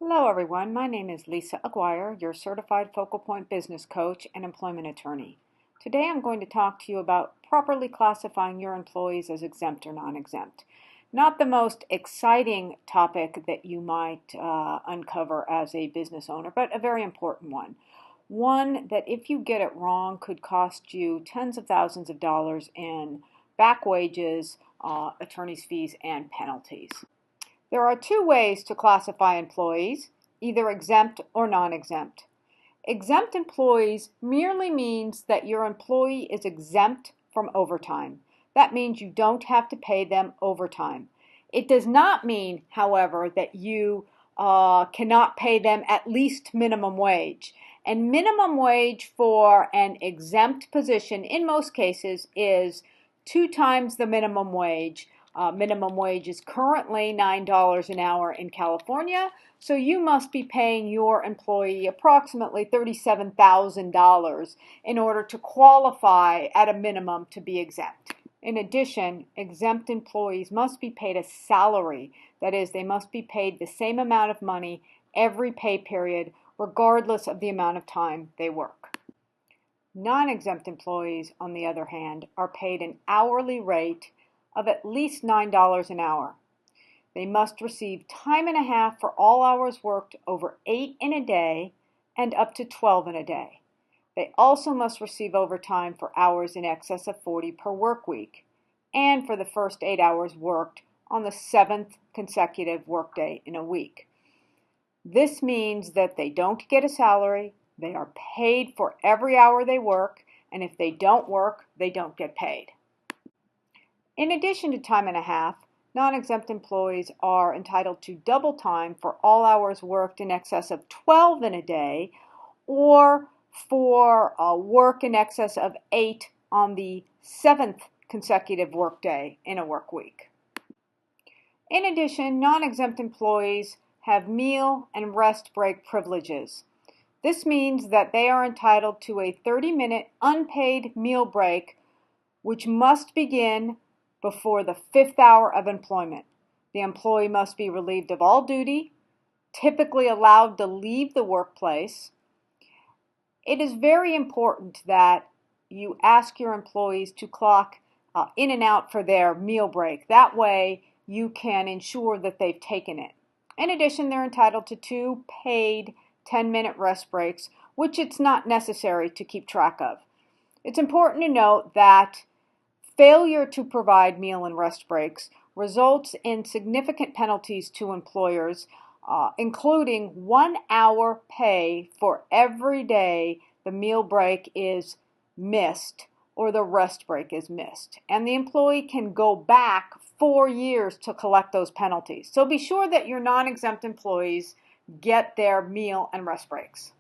Hello everyone, my name is Lisa Aguirre, your Certified Focal Point Business Coach and Employment Attorney. Today I'm going to talk to you about properly classifying your employees as exempt or non-exempt. Not the most exciting topic that you might uncover as a business owner, but a very important one. One that if you get it wrong could cost you tens of thousands of dollars in back wages, attorney's fees, and penalties. There are two ways to classify employees, either exempt or non-exempt. Exempt employees merely means that your employee is exempt from overtime. That means you don't have to pay them overtime. It does not mean, however, that you cannot pay them at least minimum wage. And minimum wage for an exempt position in most cases is 2 times the minimum wage. Minimum wage is currently $9 an hour in California, so you must be paying your employee approximately $37,000 in order to qualify at a minimum to be exempt. In addition, exempt employees must be paid a salary. That is, they must be paid the same amount of money every pay period, regardless of the amount of time they work. Non-exempt employees, on the other hand, are paid an hourly rate of at least $9 an hour. They must receive time and a half for all hours worked over 8 in a day and up to 12 in a day. They also must receive overtime for hours in excess of 40 per work week and for the first 8 hours worked on the 7th consecutive workday in a week. This means that they don't get a salary, they are paid for every hour they work, and if they don't work, they don't get paid. In addition to time and a half, non-exempt employees are entitled to double time for all hours worked in excess of 12 in a day or for work in excess of 8 on the 7th consecutive workday in a work week. In addition, non-exempt employees have meal and rest break privileges. This means that they are entitled to a 30-minute unpaid meal break, which must begin before the 5th hour of employment. The employee must be relieved of all duty, typically allowed to leave the workplace. It is very important that you ask your employees to clock in and out for their meal break. That way you can ensure that they've taken it. In addition, they're entitled to 2 paid 10-minute rest breaks, which it's not necessary to keep track of. It's important to note that failure to provide meal and rest breaks results in significant penalties to employers, including 1 hour pay for every day the meal break is missed or the rest break is missed. And the employee can go back 4 years to collect those penalties. So be sure that your non-exempt employees get their meal and rest breaks.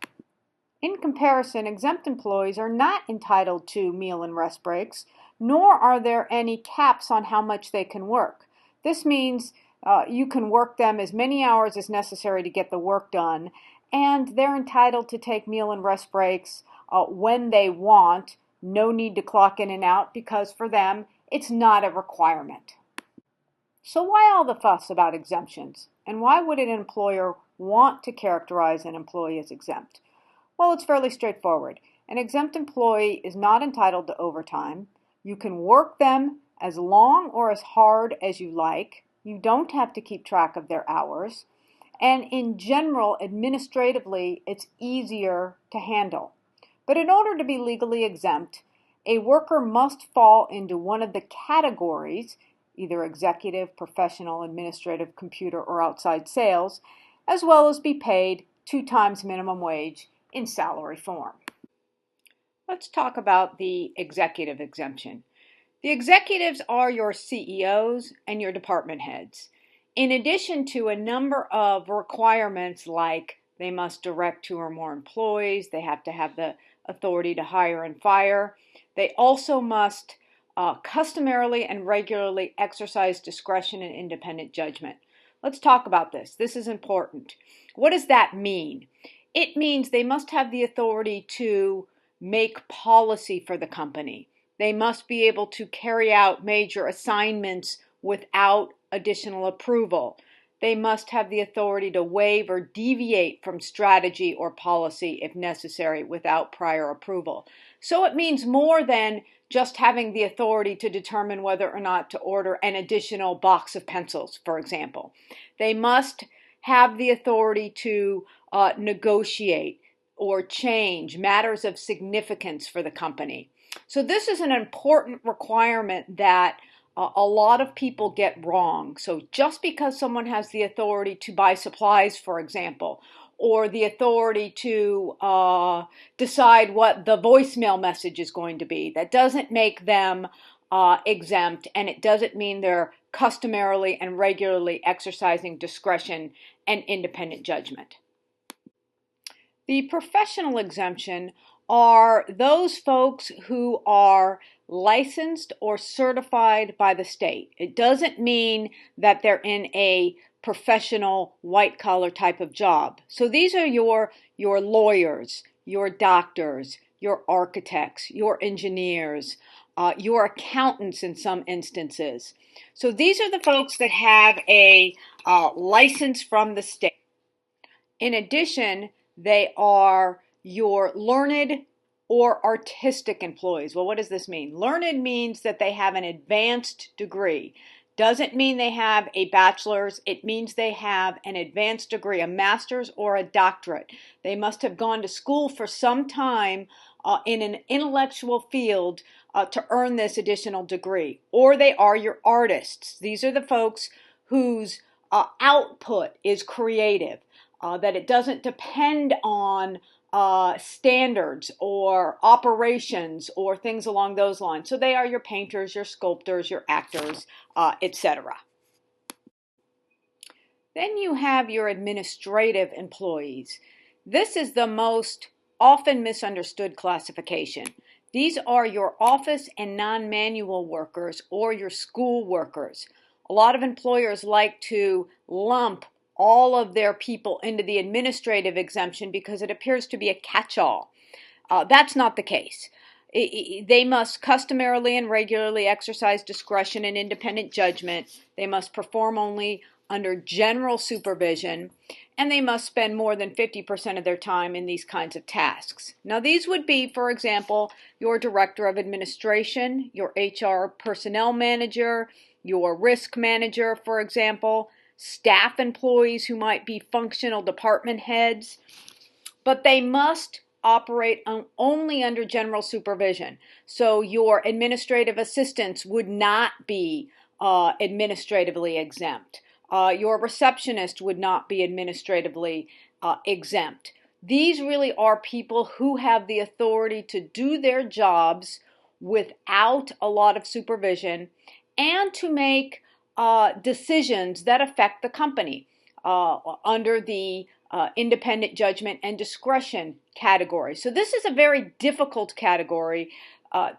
In comparison, exempt employees are not entitled to meal and rest breaks, nor are there any caps on how much they can work. This means you can work them as many hours as necessary to get the work done, and they're entitled to take meal and rest breaks when they want. No need to clock in and out because for them, it's not a requirement. So why all the fuss about exemptions? And why would an employer want to characterize an employee as exempt? Well, it's fairly straightforward. An exempt employee is not entitled to overtime. You can work them as long or as hard as you like. You don't have to keep track of their hours. And in general, administratively, it's easier to handle. But in order to be legally exempt, a worker must fall into one of the categories, either executive, professional, administrative, computer, or outside sales, as well as be paid 2 times minimum wage in salary form. Let's talk about the executive exemption. The executives are your CEOs and your department heads. In addition to a number of requirements like they must direct 2 or more employees, they have to have the authority to hire and fire, they also must customarily and regularly exercise discretion and independent judgment. Let's talk about this. This is important. What does that mean? It means they must have the authority to make policy for the company. They must be able to carry out major assignments without additional approval. They must have the authority to waive or deviate from strategy or policy if necessary without prior approval. So it means more than just having the authority to determine whether or not to order an additional box of pencils, for example. They must have the authority to negotiate or change matters of significance for the company. So this is an important requirement that a lot of people get wrong. So just because someone has the authority to buy supplies, for example, or the authority to decide what the voicemail message is going to be, that doesn't make them exempt, and it doesn't mean they're customarily and regularly exercising discretion and independent judgment. The professional exemption are those folks who are licensed or certified by the state. It doesn't mean that they're in a professional white-collar type of job. So these are your lawyers, your doctors, your architects, your engineers, your accountants in some instances. So these are the folks that have a license from the state. In addition, they are your learned or artistic employees. Well, what does this mean? Learned means that they have an advanced degree. Doesn't mean they have a bachelor's. It means they have an advanced degree, a master's or a doctorate. They must have gone to school for some time in an intellectual field to earn this additional degree. Or they are your artists. These are the folks whose output is creative. That it doesn't depend on standards or operations or things along those lines. So they are your painters, your sculptors, your actors, etc. Then you have your administrative employees. This is the most often misunderstood classification. These are your office and non-manual workers or your school workers. A lot of employers like to lump all of their people into the administrative exemption because it appears to be a catch-all. That's not the case. They must customarily and regularly exercise discretion and independent judgment. They must perform only under general supervision, and they must spend more than 50% of their time in these kinds of tasks. Now, these would be, for example, your director of administration, your HR personnel manager, your risk manager, for example, staff employees who might be functional department heads, but they must operate only under general supervision. So your administrative assistants would not be administratively exempt. Your receptionist would not be administratively exempt. These really are people who have the authority to do their jobs without a lot of supervision and to make decisions that affect the company under the independent judgment and discretion category. So this is a very difficult category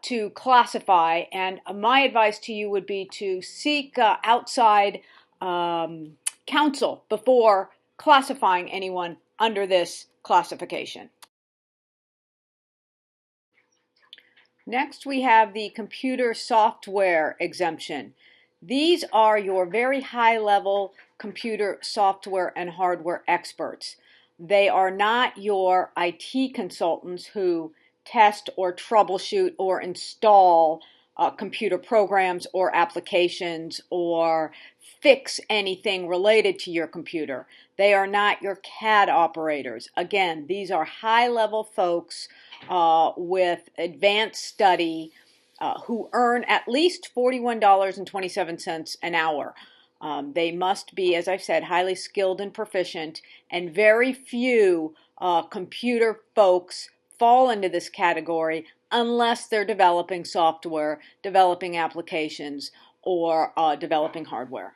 to classify, and my advice to you would be to seek outside counsel before classifying anyone under this classification. Next, we have the computer software exemption. These are your very high-level computer software and hardware experts. They are not your IT consultants who test or troubleshoot or install computer programs or applications or fix anything related to your computer. They are not your CAD operators. Again, these are high-level folks with advanced study who earn at least $41.27 an hour. They must be, as I've said, highly skilled and proficient, and very few computer folks fall into this category unless they're developing software, developing applications, or developing hardware.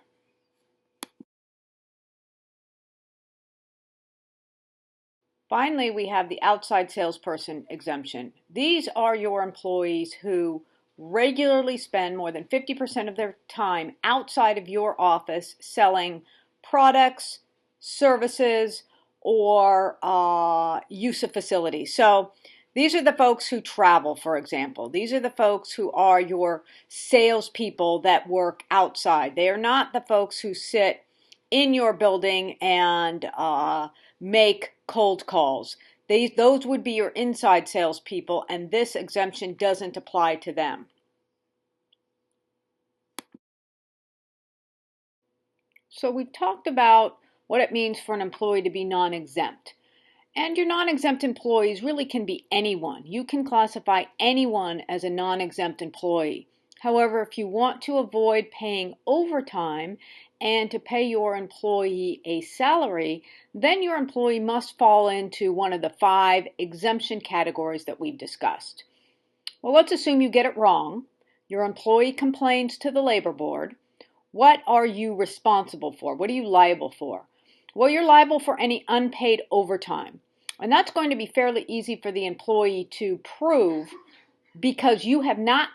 Finally, we have the outside salesperson exemption. These are your employees who regularly spend more than 50% of their time outside of your office selling products, services, or use of facilities. So these are the folks who travel, for example. These are the folks who are your salespeople that work outside. They are not the folks who sit in your building and make cold calls. Those would be your inside salespeople, and this exemption doesn't apply to them. So we've talked about what it means for an employee to be non-exempt. And your non-exempt employees really can be anyone. You can classify anyone as a non-exempt employee. However, if you want to avoid paying overtime and to pay your employee a salary, then your employee must fall into one of the 5 exemption categories that we've discussed. Well, let's assume you get it wrong. Your employee complains to the labor board. What are you responsible for? What are you liable for? Well, you're liable for any unpaid overtime. And that's going to be fairly easy for the employee to prove because you have not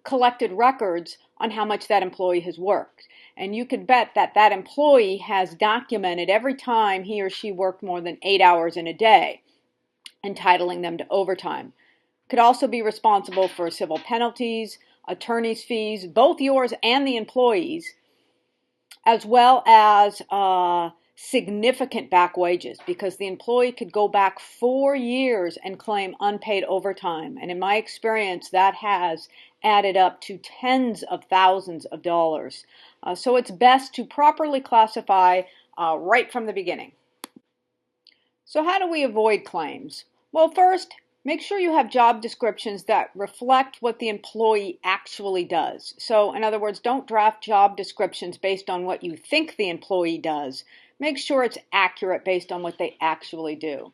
collected records on how much that employee has worked. And you can bet that that employee has documented every time he or she worked more than 8 hours in a day, entitling them to overtime. Could also be responsible for civil penalties, attorney's fees, both yours and the employees, as well as significant back wages, because the employee could go back 4 years and claim unpaid overtime. And in my experience, that has added up to tens of thousands of dollars. So it's best to properly classify right from the beginning. So how do we avoid claims? Well, first, make sure you have job descriptions that reflect what the employee actually does. So, in other words, don't draft job descriptions based on what you think the employee does. Make sure it's accurate based on what they actually do.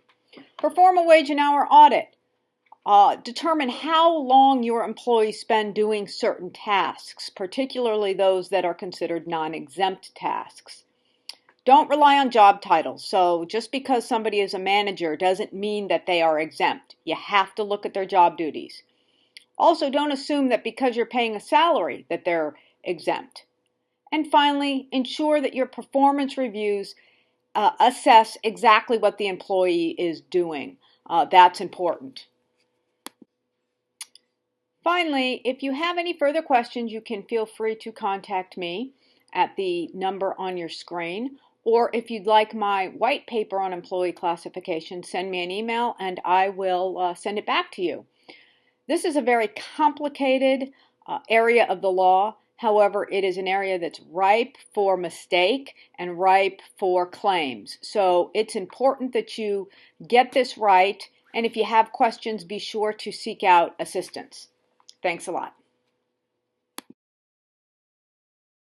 Perform a wage and hour audit. Determine how long your employees spend doing certain tasks, particularly those that are considered non-exempt tasks. Don't rely on job titles. So just because somebody is a manager doesn't mean that they are exempt. You have to look at their job duties. Also, don't assume that because you're paying a salary that they're exempt. And finally, ensure that your performance reviews assess exactly what the employee is doing. That's important. Finally, if you have any further questions, you can feel free to contact me at the number on your screen. Or if you'd like my white paper on employee classification, send me an email and I will send it back to you. This is a very complicated area of the law. However, it is an area that's ripe for mistake and ripe for claims. So it's important that you get this right. And if you have questions, be sure to seek out assistance. Thanks a lot.